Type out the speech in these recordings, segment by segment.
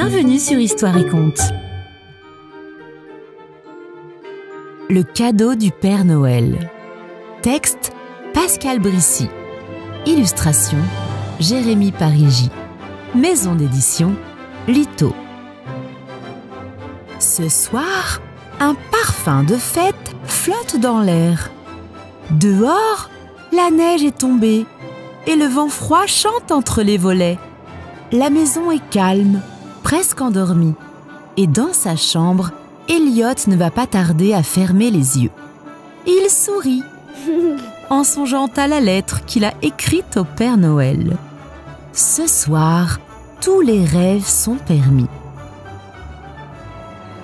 Bienvenue sur Histoire et Contes. Le cadeau du Père Noël. Texte Pascal Brissy. Illustration Jérémy Parigi. Maison d'édition Lito. Ce soir, un parfum de fête flotte dans l'air. Dehors, la neige est tombée et le vent froid chante entre les volets. La maison est calme, presque endormie, et dans sa chambre, Elliot ne va pas tarder à fermer les yeux. Il sourit en songeant à la lettre qu'il a écrite au Père Noël. Ce soir, tous les rêves sont permis.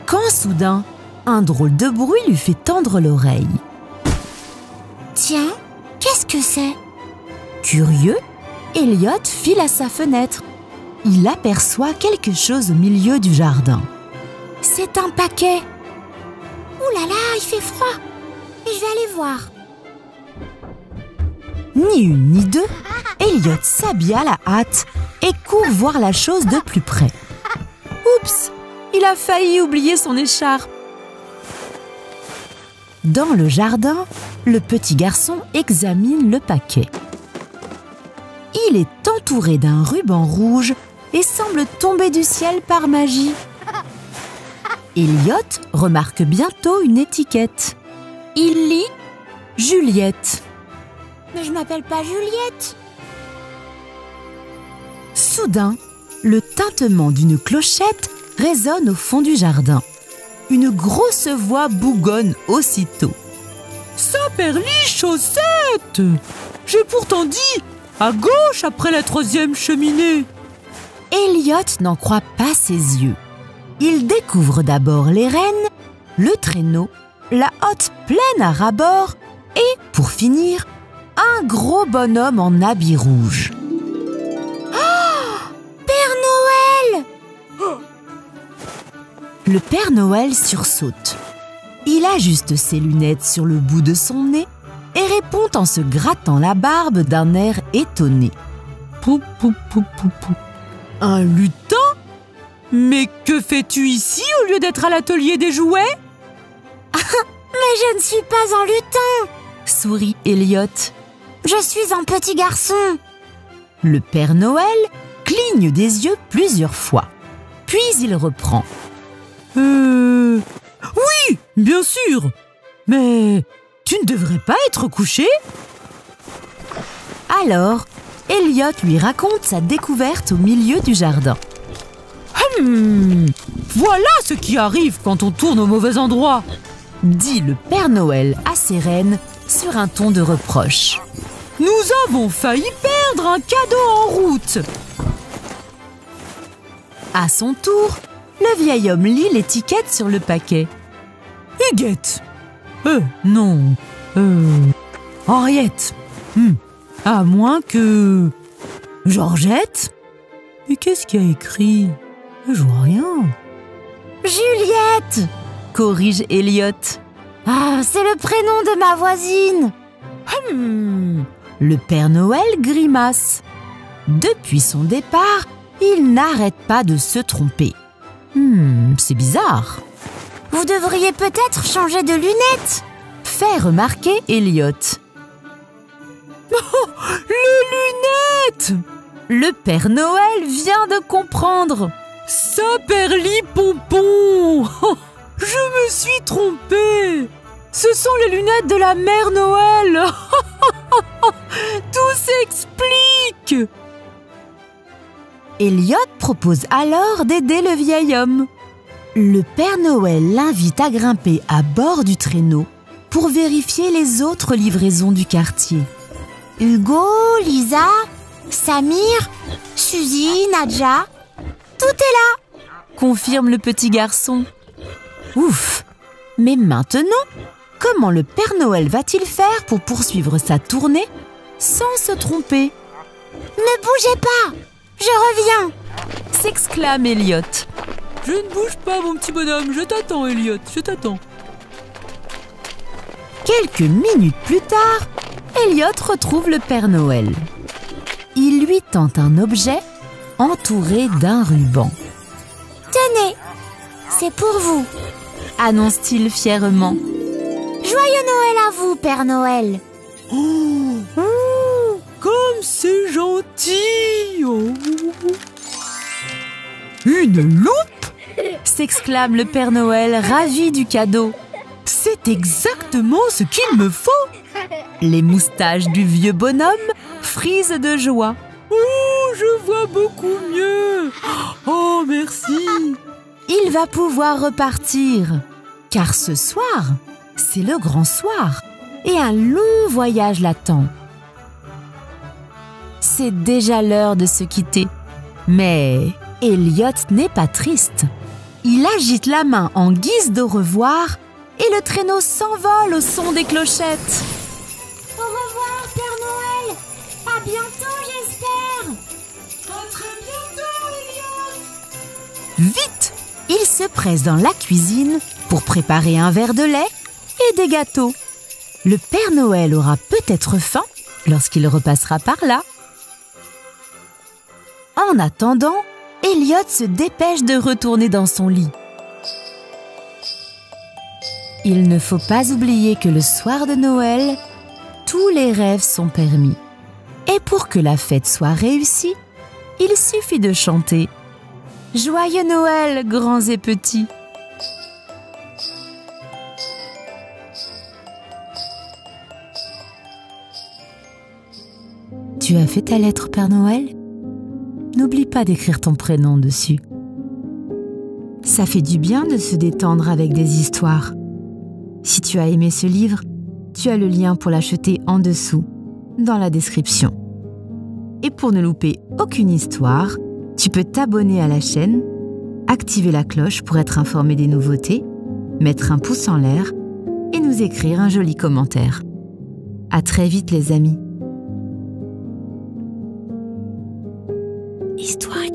Quand soudain, un drôle de bruit lui fait tendre l'oreille. Tiens, qu'est-ce que c'est? Curieux, Elliot file à sa fenêtre. Il aperçoit quelque chose au milieu du jardin. C'est un paquet. Ouh là là, il fait froid. Je vais aller voir. Ni une ni deux, Elliot s'habille à la hâte et court voir la chose de plus près. Oups, il a failli oublier son écharpe. Dans le jardin, le petit garçon examine le paquet. Il est entouré d'un ruban rouge et semble tomber du ciel par magie. Elliot remarque bientôt une étiquette. Il lit « Juliette ». Mais je m'appelle pas Juliette. Soudain, le tintement d'une clochette résonne au fond du jardin. Une grosse voix bougonne aussitôt. « Saperli chaussette! J'ai pourtant dit à gauche après la 3e cheminée !» Elliot n'en croit pas ses yeux. Il découvre d'abord les rênes, le traîneau, la hotte pleine à ras-bord et, pour finir, un gros bonhomme en habit rouge. Oh, Père Noël! Le Père Noël sursaute. Il ajuste ses lunettes sur le bout de son nez et répond en se grattant la barbe d'un air étonné. Pou, pou, pou, pou, pou. Un lutin? Mais que fais-tu ici au lieu d'être à l'atelier des jouets? Mais je ne suis pas un lutin, sourit Elliot. Je suis un petit garçon. Le Père Noël cligne des yeux plusieurs fois. Puis il reprend. Oui, bien sûr. Mais tu ne devrais pas être couché? Alors, Elliot lui raconte sa découverte au milieu du jardin. Voilà ce qui arrive quand on tourne au mauvais endroit, dit le Père Noël à ses reines sur un ton de reproche. Nous avons failli perdre un cadeau en route. À son tour, le vieil homme lit l'étiquette sur le paquet. Huguette. Non. Henriette. À moins que... Georgette. Et qu'est-ce qu'il y a écrit? Je vois rien. Juliette, corrige Elliot. Ah, c'est le prénom de ma voisine. Le Père Noël grimace. Depuis son départ, il n'arrête pas de se tromper. C'est bizarre. Vous devriez peut-être changer de lunettes, fait remarquer Elliot. Oh, les lunettes! Le Père Noël vient de comprendre. Saperli pompon! Je me suis trompé! Ce sont les lunettes de la Mère Noël! Tout s'explique! Elliot propose alors d'aider le vieil homme. Le Père Noël l'invite à grimper à bord du traîneau pour vérifier les autres livraisons du quartier. Hugo, Lisa, Samir, Suzy, Nadja, tout est là, confirme le petit garçon. Ouf! Mais maintenant, comment le Père Noël va-t-il faire pour poursuivre sa tournée sans se tromper? Ne bougez pas, je reviens, s'exclame Elliot. Je ne bouge pas, mon petit bonhomme, je t'attends, Elliot, je t'attends. Quelques minutes plus tard, Elliot retrouve le Père Noël. Il lui tend un objet entouré d'un ruban. Tenez, c'est pour vous. Annonce-t-il fièrement. Joyeux Noël à vous, Père Noël. Comme c'est gentil! Oh. Une loupe? S'exclame le Père Noël, ravi du cadeau. C'est exactement ce qu'il me faut! Les moustaches du vieux bonhomme frisent de joie. Oh, je vois beaucoup mieux! Oh, merci! Il va pouvoir repartir, car ce soir, c'est le grand soir et un long voyage l'attend. C'est déjà l'heure de se quitter. Mais Elliot n'est pas triste. Il agite la main en guise de revoir et le traîneau s'envole au son des clochettes. Au revoir, Père Noël. À bientôt, j'espère. À très bientôt, Elliot. Vite, il se presse dans la cuisine pour préparer un verre de lait et des gâteaux. Le Père Noël aura peut-être faim lorsqu'il repassera par là. En attendant, Elliot se dépêche de retourner dans son lit. Il ne faut pas oublier que le soir de Noël, tous les rêves sont permis. Et pour que la fête soit réussie, il suffit de chanter « Joyeux Noël, grands et petits !» Tu as fait ta lettre, Père Noël ? N'oublie pas d'écrire ton prénom dessus. Ça fait du bien de se détendre avec des histoires. Si tu as aimé ce livre, tu as le lien pour l'acheter en dessous, dans la description. Et pour ne louper aucune histoire, tu peux t'abonner à la chaîne, activer la cloche pour être informé des nouveautés, mettre un pouce en l'air et nous écrire un joli commentaire. À très vite les amis. Histoire est